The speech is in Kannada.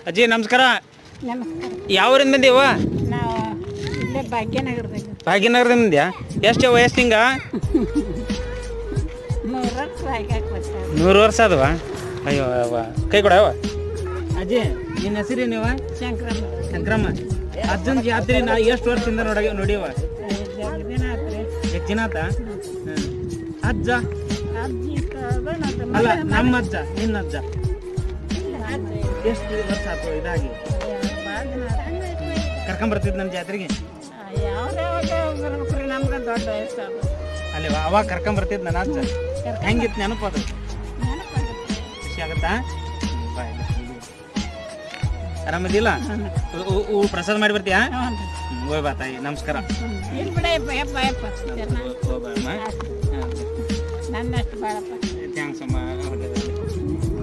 ಅಜ್ಜಿ ನಮಸ್ಕಾರ. ನಮಸ್ಕಾರ. ಯಾವೂರಿಂದ ಬಂದೀವ? ನಾವು ಇಲ್ಲೇ ಭಾಗ್ಯನಗರದಾಗ. ಭಾಗ್ಯನಗರದಿಂದ ಬಂದ್ಯಾ? ಎಷ್ಟು ವಯಸ್ಸು ಹಿಂಗ? 100 ವರ್ಷ ಆಗ್ಯಾಕ 100 ವರ್ಷ ಅದವ? ಅಯ್ಯೋ ಅವ ಕೈ ಕೊಡವ. ಅಜ್ಜಿ ನಿನ್ನ ಹೆಸರೇನಿವ? ಶಂಕರಮ್ಮ. ಶಂಕರಮ್ಮ. ಅಜ್ಜನ ಜಾತ್ರೆ ನಾ ಎಷ್ಟು ವರ್ಷದಿಂದ ನೋಡಿವ? ದಿನ ಆತ್ರಿ. ಎಷ್ಟು ದಿನ ಆತ? ಅಜ್ಜ ಅಜ್ಜಿ ಅಲ್ಲ ನಮ್ಮ ಅಜ್ಜ, ನಿನ್ನ ಅಜ್ಜ ಎಷ್ಟು ವರ್ಷ ಆಯ್ತು ಇದಾಗಿ? ಕರ್ಕೊಂಬರ್ತಿದ್ ನನ್ನ ಜಾತ್ರೆಗೆ? ಯಾವ್ಯಾವಾಗ ನಮ್ಗೆ ದೊಡ್ಡ ವಯಸ್ಸು ಅಲ್ಲಿ ಅವಾಗ ಕರ್ಕೊಂಬರ್ತಿದ್ ನನ್ನ ಅಜ್ಜ. ಹೆಂಗಿತ್ತು ನೆನಪು ಅದು? ಖುಷಿ ಆಗತ್ತಾ? ಆರಾಮದಿಲ್ಲ? ಪ್ರಸಾದ ಮಾಡಿ ಬರ್ತೀಯಾ? ಹೋಯ್ ಬಾ ತಾಯಿ, ನಮಸ್ಕಾರ. ನನ್ನಷ್ಟು ಬಾಳಪ್ಪ. ಥ್ಯಾಂಕ್ಸ್ ಅಮ್ಮ.